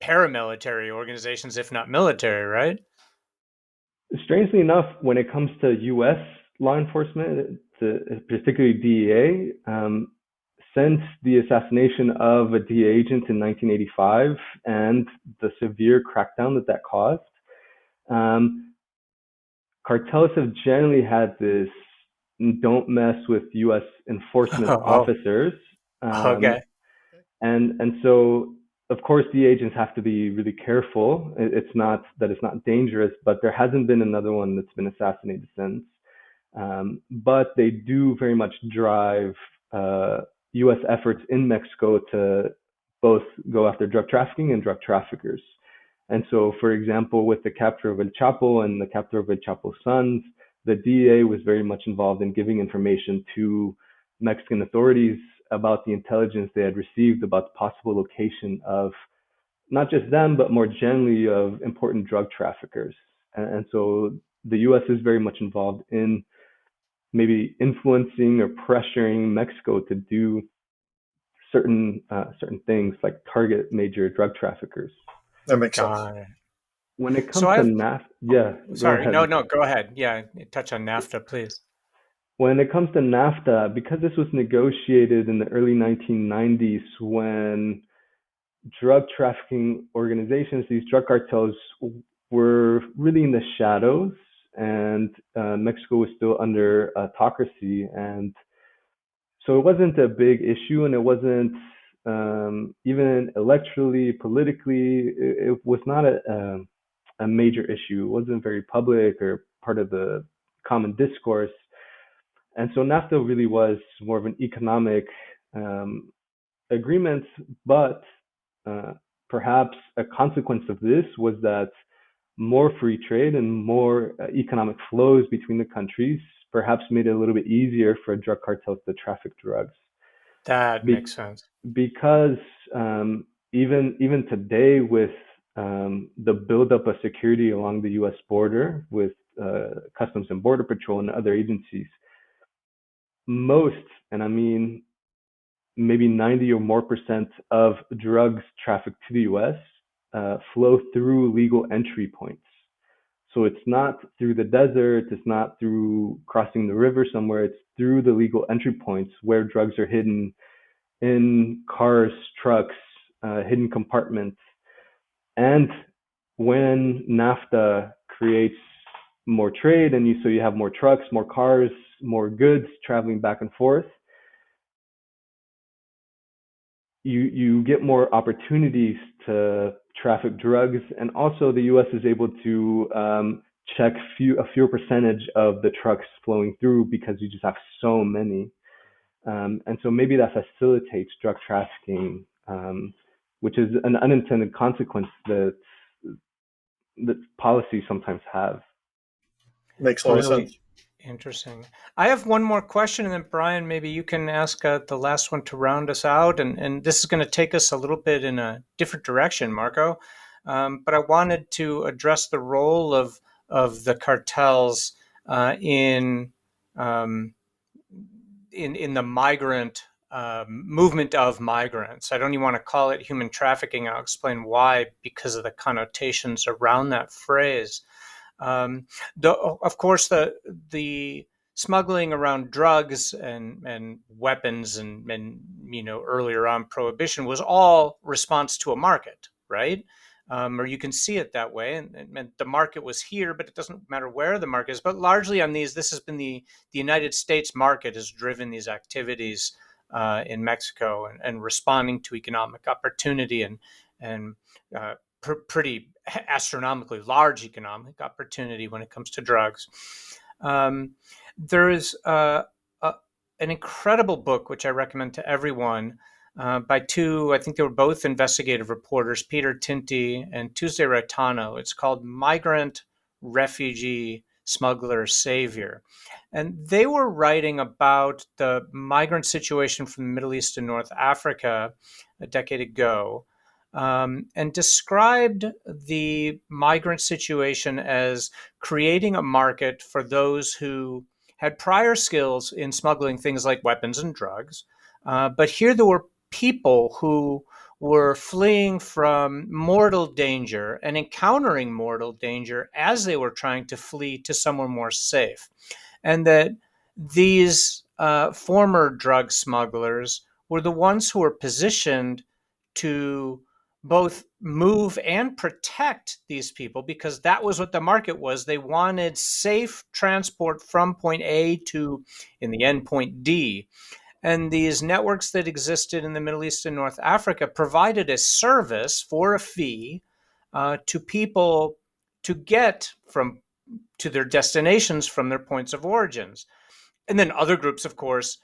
Speaker 2: paramilitary organizations, if not military, right?
Speaker 3: Strangely enough, when it comes to U.S. law enforcement, particularly DEA, since the assassination of a DEA agent in 1985 and the severe crackdown that caused, um, cartels have generally had this don't mess with U.S. enforcement
Speaker 2: Oh,
Speaker 3: officers. Um,
Speaker 2: okay.
Speaker 3: and so, of course, the agents have to be really careful. It's not that it's not dangerous, but there hasn't been another one that's been assassinated since. But they do very much drive U.S. efforts in Mexico to both go after drug trafficking and drug traffickers. And so, for example, with the capture of El Chapo and the capture of El Chapo's sons, the DEA was very much involved in giving information to Mexican authorities about the intelligence they had received about the possible location of not just them, but more generally of important drug traffickers. And so the U.S. is very much involved in maybe influencing or pressuring Mexico to do certain things like target major drug traffickers.
Speaker 1: That makes sense.
Speaker 2: Got it.
Speaker 3: When it
Speaker 2: So
Speaker 3: comes
Speaker 2: I
Speaker 3: to
Speaker 2: have,
Speaker 3: NAFTA, yeah, go
Speaker 2: sorry, no,
Speaker 3: ahead.
Speaker 2: no, go ahead. Yeah, touch on NAFTA, please.
Speaker 3: When it comes to NAFTA, because this was negotiated in the early 1990s when drug trafficking organizations, these drug cartels, were really in the shadows, and Mexico was still under autocracy, and so it wasn't a big issue, and it wasn't even electorally, politically, it was not a major issue. It wasn't very public or part of the common discourse. And so NAFTA really was more of an economic um, agreement, but uh, perhaps a consequence of this was that more free trade and more economic flows between the countries perhaps made it a little bit easier for drug cartels to traffic drugs.
Speaker 2: That
Speaker 3: Be-
Speaker 2: makes sense.
Speaker 3: because even today, with the buildup of security along the U.S. border with Customs and Border Patrol and other agencies, most, and I mean maybe 90 or more percent of drugs trafficked to the U.S. Flow through legal entry points. So it's not through the desert, it's not through crossing the river somewhere, it's through the legal entry points where drugs are hidden in cars, trucks, hidden compartments. And when NAFTA creates more trade and so you have more trucks, more cars, more goods traveling back and forth, you get more opportunities to traffic drugs, and also the U.S. is able to check a fewer percentage of the trucks flowing through because you just have so many, and so maybe that facilitates drug trafficking, which is an unintended consequence that policies sometimes have.
Speaker 1: Makes a lot of
Speaker 2: Really
Speaker 1: sense.
Speaker 2: interesting. I have one more question, and then Brian, maybe you can ask the last one to round us out. And this is going to take us a little bit in a different direction, Marco. But I wanted to address the role of the cartels in um, in the migrant movement of migrants. I don't even want to call it human trafficking. I'll explain why, because of the connotations around that phrase. Um, of course, the smuggling around drugs and weapons and earlier on prohibition was all response to a market, right? Or you can see it that way, and the market was here, but it doesn't matter where the market is. But largely on these, this has been the United States market has driven these activities in Mexico and responding to economic opportunity and pretty astronomically large economic opportunity when it comes to drugs. Um, there is an incredible book which I recommend to everyone by two, I think they were both investigative reporters, Peter Tinti and Tuesday Raitano. It's called Migrant, Refugee, Smuggler, Savior. And they were writing about the migrant situation from the Middle East and North Africa a decade ago, and described the migrant situation as creating a market for those who had prior skills in smuggling things like weapons and drugs. But here there were people who were fleeing from mortal danger and encountering mortal danger as they were trying to flee to somewhere more safe. And that these former drug smugglers were the ones who were positioned to both move and protect these people, because that was what the market was. They wanted safe transport from point A to, in the end, point D. And these networks that existed in the Middle East and North Africa provided a service for a fee to people to get from to their destinations from their points of origins. And then other groups, of course,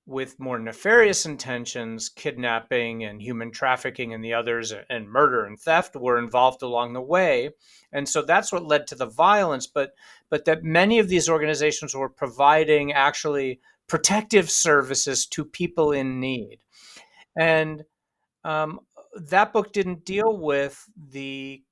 Speaker 2: with more nefarious intentions, kidnapping and human trafficking and the others, and murder and theft, were involved along the way. And so that's what led to the violence. But that many of these organizations were providing actually protective services to people in need. And um, that book didn't deal with the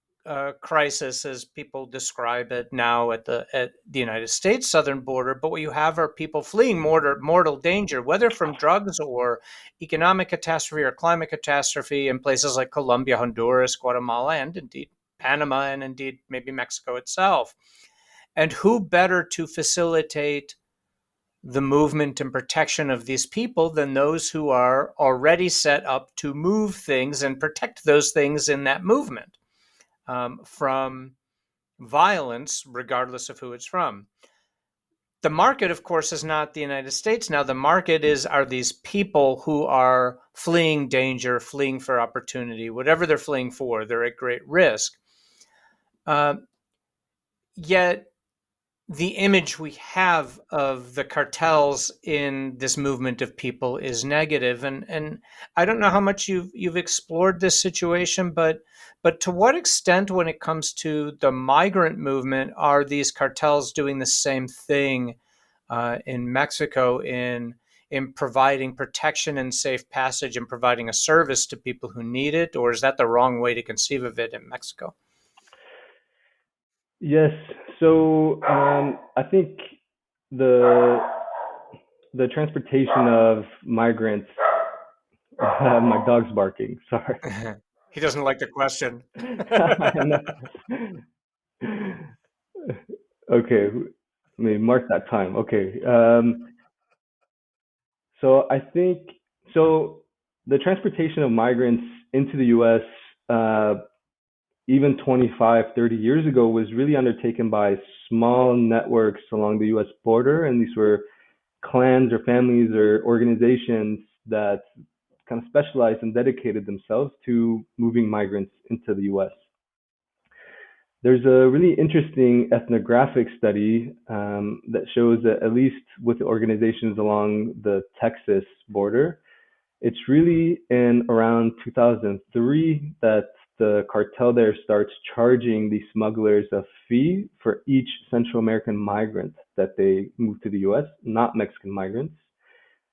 Speaker 2: crisis as people describe it now at the United States southern border, but what you have are people fleeing mortal danger, whether from drugs or economic catastrophe or climate catastrophe, in places like Colombia, Honduras, Guatemala, and indeed Panama, and indeed maybe Mexico itself. And who better to facilitate the movement and protection of these people than those who are already set up to move things and protect those things in that movement from violence, regardless of who it's from. The market, of course, is not the United States. Now, the market are these people who are fleeing danger, fleeing for opportunity, whatever they're fleeing for, they're at great risk. Yet the image we have of the cartels in this movement of people is negative. And I don't know how much you've explored this situation, but to what extent, when it comes to the migrant movement, are these cartels doing the same thing in Mexico in providing protection and safe passage and providing a service to people who need it? Or is that the wrong way to conceive of it in Mexico?
Speaker 3: Yes. So I think the the transportation of migrants. My dog's barking. Sorry.
Speaker 2: He doesn't like the question.
Speaker 3: I know. Okay, let me mark that time. Okay. So I think so. The transportation of migrants into the U.S. Even 25, 30 years ago was really undertaken by small networks along the US border. And these were clans or families or organizations that kind of specialized and dedicated themselves to moving migrants into the US. There's a really interesting ethnographic study that shows that, at least with organizations along the Texas border, it's really in around 2003 that the cartel there starts charging the smugglers a fee for each Central American migrant that they move to the US, not Mexican migrants.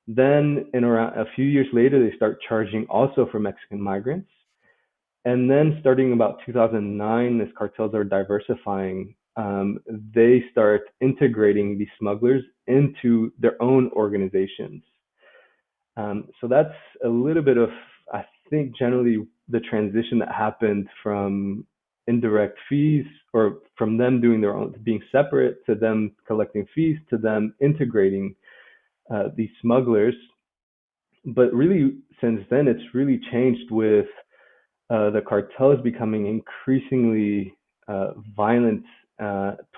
Speaker 3: Then, in around a few years later, they start charging also for Mexican migrants. And then, starting about 2009, as cartels are diversifying, they start integrating these smugglers into their own organizations. So that's a little bit of, I think, generally the transition that happened from indirect fees, or from them doing their own, being separate, to them collecting fees, to them integrating these smugglers. But really, since then, it's really changed with the cartels becoming increasingly violent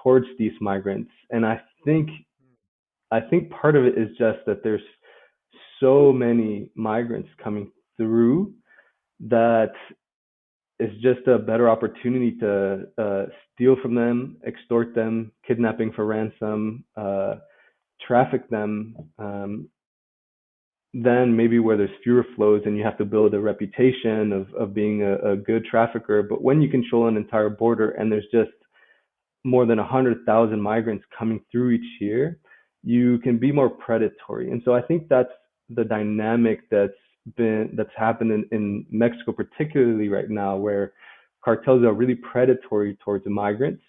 Speaker 3: towards these migrants. And I think part of it is just that there's so many migrants coming through that it's just a better opportunity to steal from them, extort them, kidnapping for ransom, traffic them, than maybe where there's fewer flows and you have to build a reputation of being a good trafficker. But when you control an entire border and there's just more than 100,000 migrants coming through each year, you can be more predatory. And so I think that's the dynamic that's happened in Mexico, particularly right now, where cartels are really predatory towards the migrants.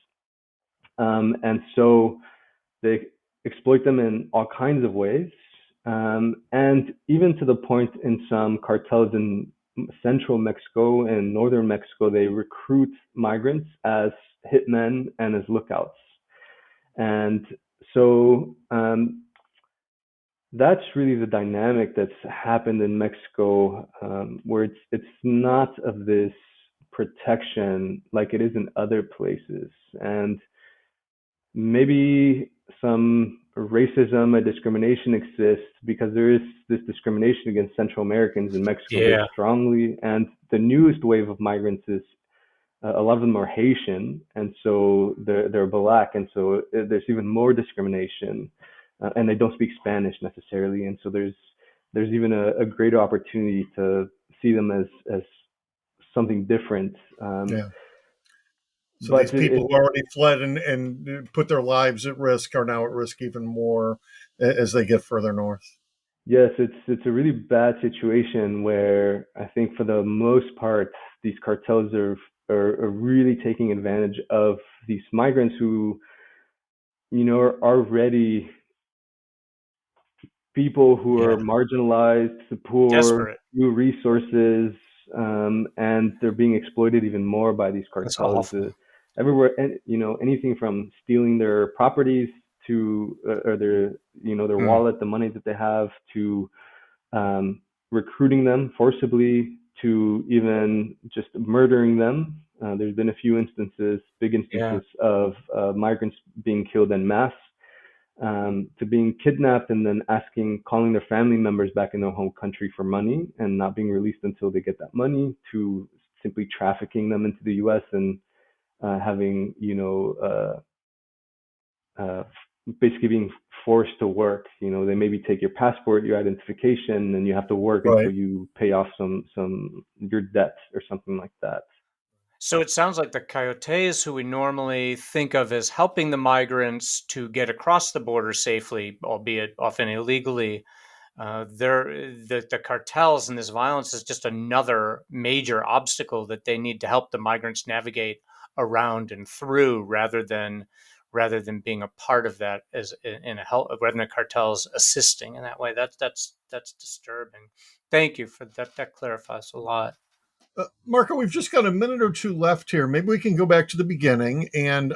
Speaker 3: And so they exploit them in all kinds of ways. And even to the point in some cartels in central Mexico and northern Mexico, they recruit migrants as hitmen and as lookouts. And so that's really the dynamic that's happened in Mexico, where it's not of this protection like it is in other places, and maybe some racism and discrimination exists because there is this discrimination against Central Americans in Mexico very
Speaker 2: Yeah.
Speaker 3: strongly, and the newest wave of migrants is a lot of them are Haitian, and so they're black, and so there's even more discrimination, and they don't speak Spanish necessarily, and so there's even a greater opportunity to see them as something different.
Speaker 1: Yeah. So these
Speaker 3: But
Speaker 1: people who already fled and put their lives at risk are now at risk even more as they get further north.
Speaker 3: yes, it's a really bad situation where I think for the most part these cartels are really taking advantage of these migrants who are already people who
Speaker 2: Yeah.
Speaker 3: are marginalized, the poor,
Speaker 2: Desperate.
Speaker 3: few resources, and they're being exploited even more by these
Speaker 2: That's
Speaker 3: cartels.
Speaker 2: awful.
Speaker 3: Everywhere, and anything from stealing their properties to, or their
Speaker 2: Mm.
Speaker 3: wallet, the money that they have, to um, recruiting them forcibly, to even just murdering them. There's been a few instances, big
Speaker 2: Yeah.
Speaker 3: instances of migrants being killed en masse, to being kidnapped and then calling their family members back in their home country for money and not being released until they get that money, to simply trafficking them into the U.S. and having, uh, basically being forced to work. They maybe take your passport, your identification, and you have to work until
Speaker 1: Right.
Speaker 3: you pay off some your debts or something like that.
Speaker 2: So it sounds like the coyotes, who we normally think of as helping the migrants to get across the border safely, albeit often illegally, the cartels and this violence is just another major obstacle that they need to help the migrants navigate around and through, rather than being a part of that as in a help, rather than cartels assisting in that way. That's disturbing. Thank you for that. That clarifies a lot.
Speaker 1: Marco, we've just got a minute or two left here. Maybe we can go back to the beginning. And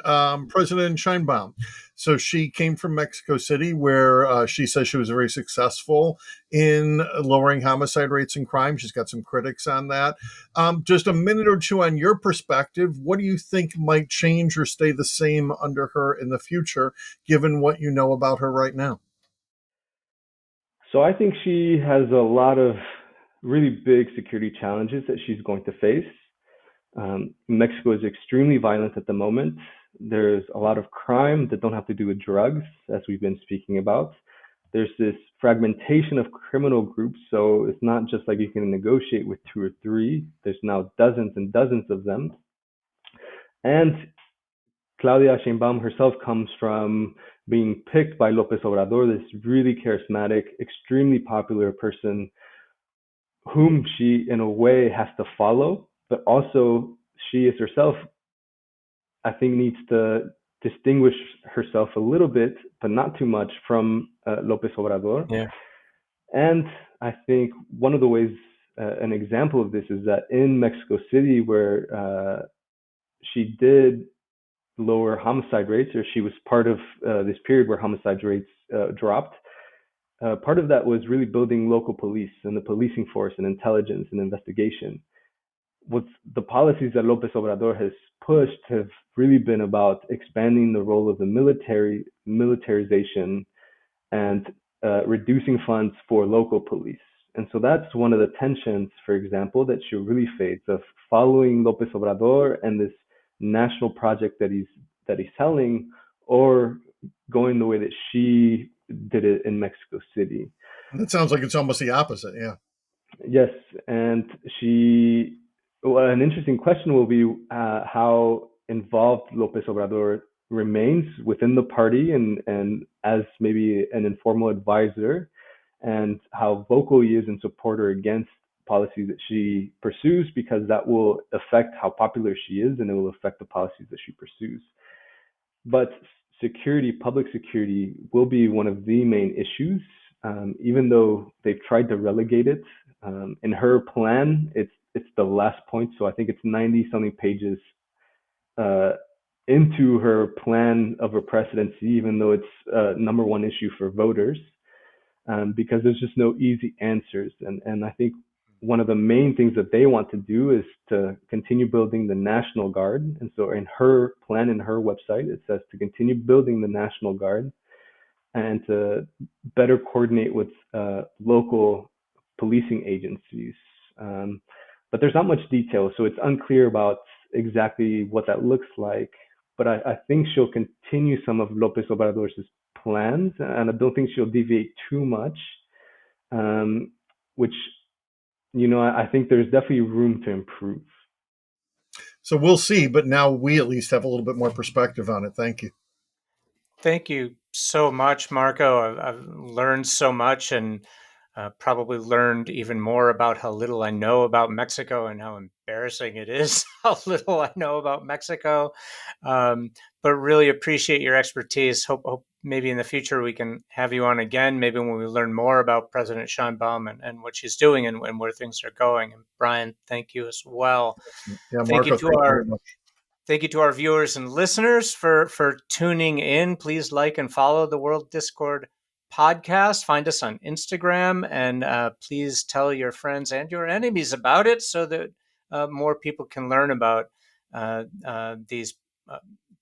Speaker 1: President Scheinbaum. So she came from Mexico City, where she says she was very successful in lowering homicide rates and crime. She's got some critics on that. Just a minute or two on your perspective. What do you think might change or stay the same under her in the future, given what you know about her right now?
Speaker 3: So I think she has a lot of really big security challenges that she's going to face. Mexico is extremely violent at the moment. There's a lot of crime that don't have to do with drugs, as we've been speaking about. There's this fragmentation of criminal groups, so it's not just like you can negotiate with two or three. There's now dozens and dozens of them. And Claudia Sheinbaum herself comes from being picked by Lopez Obrador, this really charismatic, extremely popular person whom she, in a way, has to follow, but also she is herself, I think, needs to distinguish herself a little bit, but not too much, from Lopez Obrador.
Speaker 2: Yeah.
Speaker 3: And I think one of the ways, an example of this is that in Mexico City, where she did lower homicide rates, or she was part of this period where homicide rates dropped. Part of that was really building local police and the policing force and intelligence and investigation. What the policies that Lopez Obrador has pushed have really been about expanding the role of the militarization, and reducing funds for local police. And so that's one of the tensions, for example, that she really faced, of following Lopez Obrador and this national project that he's selling, or going the way that she did it in Mexico City.
Speaker 1: It sounds like it's almost the opposite. Yeah.
Speaker 3: Yes, and well, an interesting question will be how involved Lopez Obrador remains within the party, and as maybe an informal advisor, and how vocal he is in support or against policies that she pursues, because that will affect how popular she is, and it will affect the policies that she pursues. But security, public security, will be one of the main issues, even though they've tried to relegate it. In her plan, it's the last point, so I think it's 90 something pages uh, into her plan of her presidency, even though it's number one issue for voters. because there's just no easy answers. And I think one of the main things that they want to do is to continue building the National Guard. And so in her plan, in her website, it says to continue building the National Guard and to better coordinate with local policing agencies. But there's not much detail, so it's unclear about exactly what that looks like. But I think she'll continue some of Lopez Obrador's plans, and I don't think she'll deviate too much, which, I think there's definitely room to improve.
Speaker 1: So we'll see, but now we at least have a little bit more perspective on it. Thank you.
Speaker 2: Thank you so much, Marco. I've learned so much, and probably learned even more about how little I know about Mexico and how embarrassing it is how little I know about Mexico. But really appreciate your expertise. Hope maybe in the future we can have you on again, maybe when we learn more about President Sheinbaum and what she's doing and where things are going. And Brian, thank you as well.
Speaker 1: Yeah,
Speaker 2: Thank you
Speaker 1: Marco,
Speaker 2: to
Speaker 1: thank you
Speaker 2: our
Speaker 1: very much.
Speaker 2: Thank you to our viewers and listeners for tuning in. Please like and follow the World Discord podcast. Find us on Instagram, and please tell your friends and your enemies about it so that more people can learn about these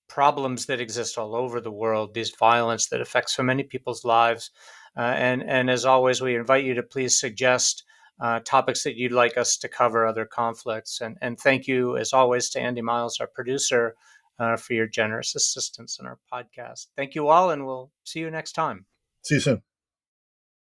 Speaker 2: problems that exist all over the world, this violence that affects so many people's lives. And as always, we invite you to please suggest topics that you'd like us to cover, other conflicts. And thank you, as always, to Andy Miles, our producer, for your generous assistance in our podcast. Thank you all, and we'll see you next time.
Speaker 1: See you soon.